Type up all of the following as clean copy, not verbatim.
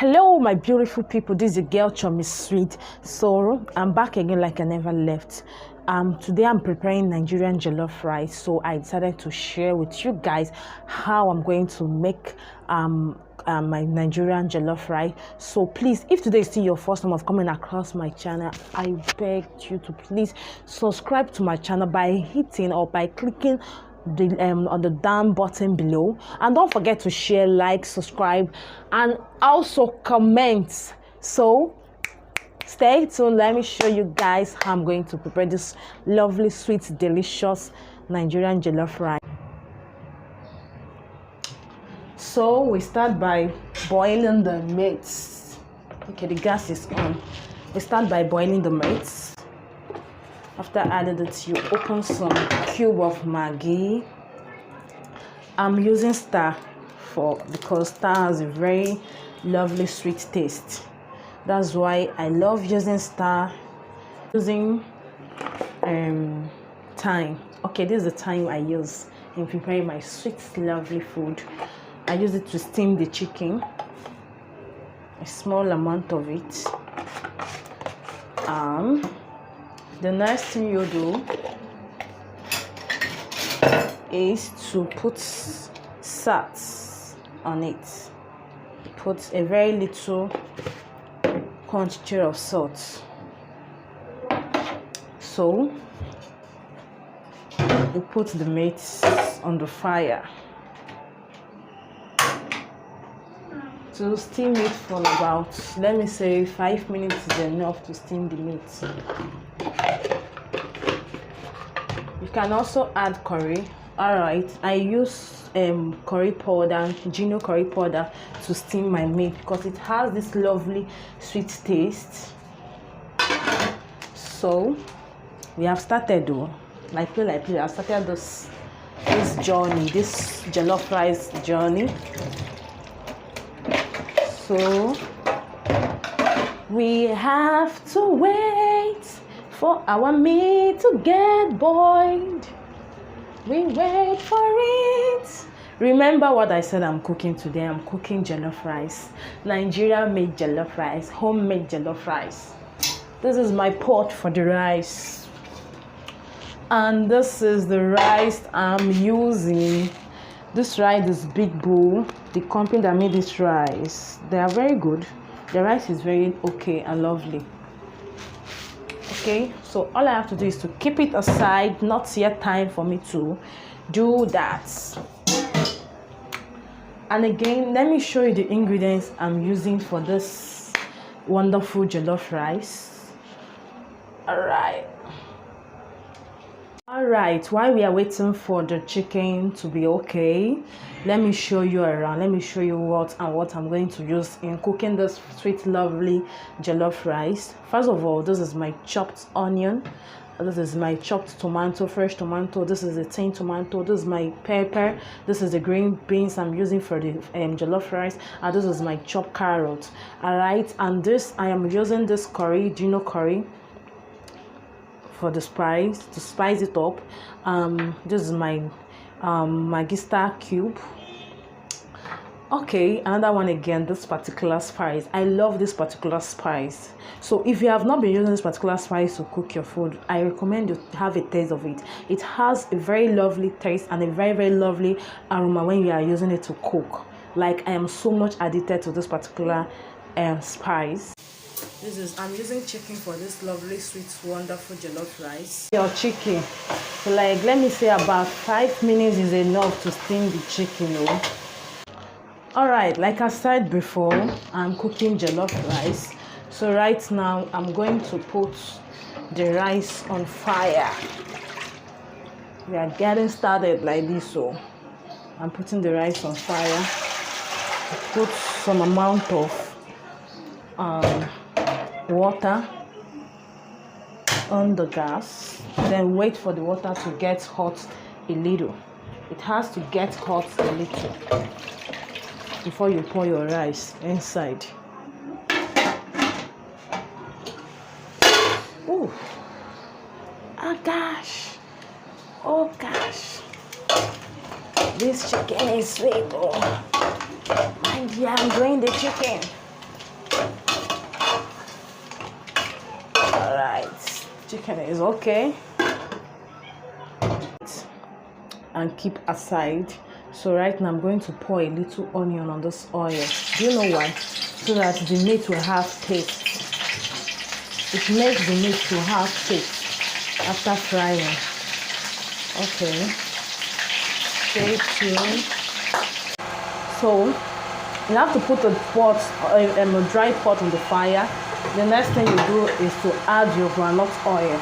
Hello my beautiful people, this is your girl Chiomy Sweet. So I'm back again like I never left. Today I'm preparing Nigerian jollof rice, so I decided to share with you guys how I'm going to make my Nigerian jollof rice. So please, if today is still your first time of coming across my channel, I beg you to please subscribe to my channel by hitting or by clicking on the down button below, and don't forget to share, like, subscribe, and also comment. So stay tuned. Let me show you guys how I'm going to prepare this lovely, sweet, delicious Nigerian jollof rice. So we start by boiling the meat. Okay, the gas is on. We start by boiling the meat. After adding it, you open some cube of Maggi. I'm using star because star has a very lovely sweet taste. That's why I love using star. Using thyme. Okay, this is the thyme I use in preparing my sweet, lovely food. I use it to steam the chicken. A small amount of it. The next thing you do is to put salt on it. Put a very little quantity of salt. So you put the meat on the fire to steam it for about, let me say, 5 minutes is enough to steam the meat. You can also add curry. Alright, I use curry powder, Gino curry powder, to steam my meat because it has this lovely sweet taste. So we have started though, like I've started this journey, this jollof rice journey. So we have to wait for our meat to get boiled. We wait for it. Remember what I said I'm cooking today? I'm cooking jollof rice. Nigeria made jollof rice, homemade jollof rice. This is my pot for the rice. And this is the rice I'm using. This rice is Big Bull, the company that made this rice. They are very good. The rice is very okay and lovely. Okay, so all I have to do is to keep it aside, not yet time for me to do that. And again, let me show you the ingredients I'm using for this wonderful jollof rice. Alright, while we are waiting for the chicken to be okay, let me show you around. Let me show you what I'm going to use in cooking this sweet, lovely jollof rice. First of all, this is my chopped onion. This is my chopped tomato, fresh tomato. This is a tin tomato. This is my pepper. This is the green beans I'm using for the jollof rice. And this is my chopped carrot. Alright, and this, I am using this curry, Gino curry, for the spice, to spice it up. This is my Maggi star cube. Okay, another one again, this particular spice. I love this particular spice. So if you have not been using this particular spice to cook your food, I recommend you have a taste of it. It has a very lovely taste and a very, very lovely aroma when you are using it to cook. Like, I am so much addicted to this particular spice. I'm using chicken for this lovely, sweet, wonderful jollof rice. Your chicken, like, let me say about 5 minutes is enough to steam the chicken. Alright, like I said before, I'm cooking jollof rice. So right now, I'm going to put the rice on fire. We are getting started like this, so I'm putting the rice on fire. Put some amount of water on the gas, then wait for the water to get hot a little. It has to get hot a little before you pour your rice inside. Ooh. Oh gosh, oh gosh, this chicken is sweet. Oh, and yeah, I'm doing the chicken. chicken is okay, and keep aside. So right now I'm going to pour a little onion on this oil. Do you know why? So that the meat will have taste. It makes the meat to have taste after frying. Okay, stay tuned. So you have to put a dry pot on the fire. The next thing you do is to add your groundnut oil.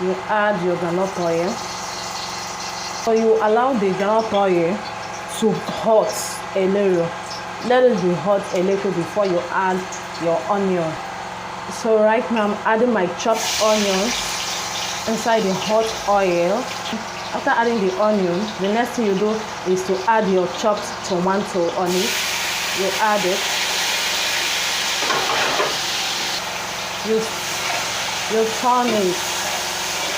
You add your groundnut oil. So you allow the groundnut oil to hot a little. Let it be hot a little before you add your onion. So right now I'm adding my chopped onions inside the hot oil. After adding the onion, the next thing you do is to add your chopped tomato on it. You add it. You turn it.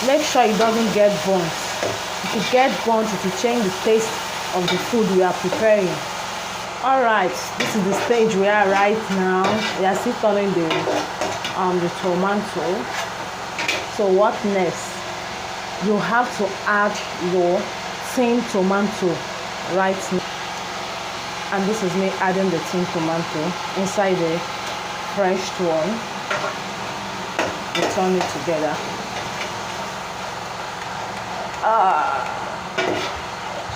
Make sure it doesn't get burnt. If it gets burnt, it will change the taste of the food we are preparing. Alright, this is the stage we are right now. We are still turning the tomato. So what next? You have to add your tin tomato right now. And this is me adding the tin tomato inside the fresh one. We turn it together.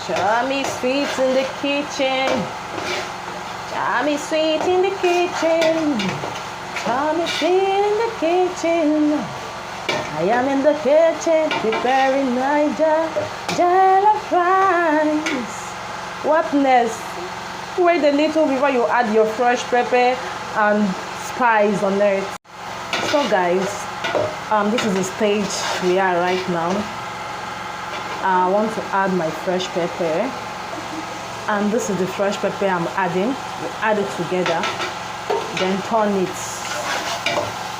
Chiomy sweet in the kitchen. Chiomy sweet in the kitchen. Chiomy sweet in the kitchen. I am in the kitchen preparing Nigeria Jollof Rice. What next? Wait a little before you add your fresh pepper and spice on it. So guys, this is the stage we are right now. I want to add my fresh pepper, and this is the fresh pepper I'm adding. We add it together, then turn it.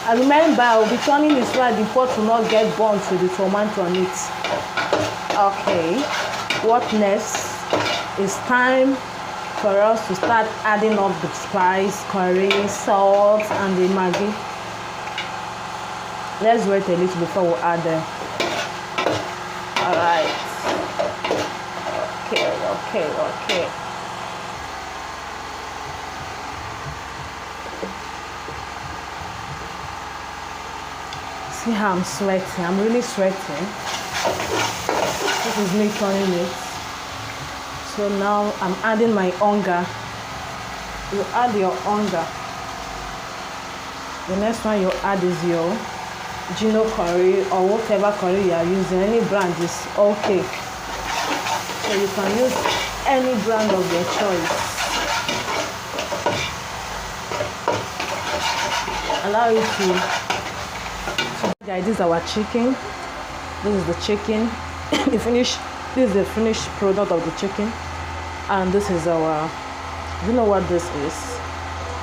And remember, I'll be turning it so that the pot will not get burnt with the tomato on it. Okay, what next? It's time for us to start adding up the spice, curry, salt, and the Maggi. Let's wait a little before we add them. Alright. Okay. See how I'm sweating? I'm really sweating. This is me turning it. So now I'm adding my onga. You add your onga. The next one you add is your Gino curry or whatever curry you are using. Any brand is okay. So you can use any brand of your choice. Allow it to. Guys, this is our chicken. This is the chicken. This is the finished product of the chicken. And this is our. You know what this is?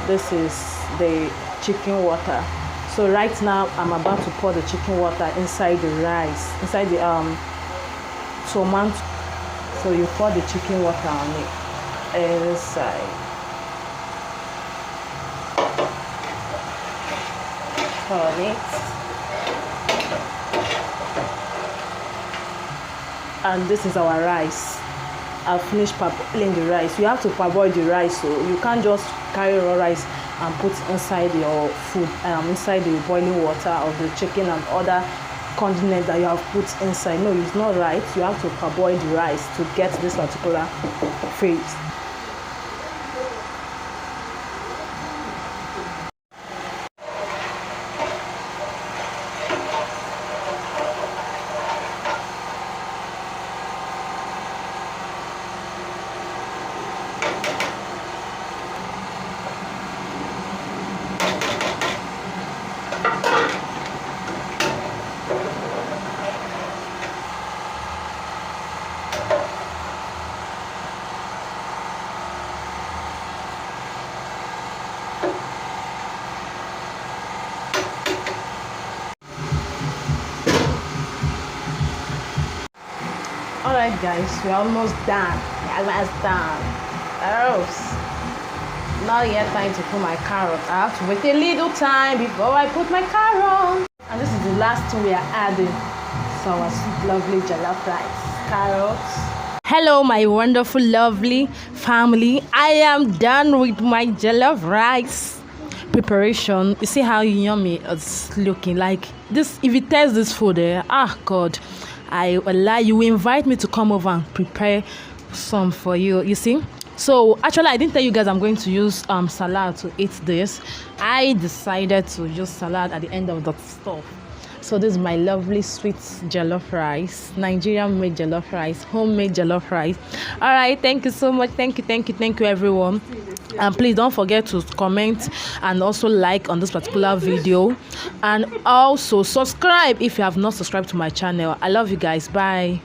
This is the chicken water. So right now I'm about to pour the chicken water inside the rice, inside the tomato. So you pour the chicken water on it inside. Turn it. And this is our rice. I've finished parboiling the rice. You have to parboil the rice, so you can't just carry raw rice and put inside your food, inside the boiling water of the chicken and other condiments that you have put inside. No, it's not right. You have to parboil the rice to get this particular phase. Alright guys, we're almost done. Now yet time to put my carrot. I have to wait a little time before I put my carrot. And this is the last thing we are adding is our sweet, lovely jollof rice, carrots. Hello, my wonderful, lovely family. I am done with my jollof rice preparation. You see how yummy it's looking like this. If you taste this food, God, I allow you invite me to come over and prepare some for you. You see, so actually I didn't tell you guys I'm going to use salad to eat this. I decided to use salad at the end of the stuff. So this is my lovely sweet jollof rice, Nigerian made jollof rice, homemade jollof rice. All right, thank you so much. Thank you everyone. And please don't forget to comment and also like on this particular video, and also subscribe if you have not subscribed to my channel. I love you guys. Bye.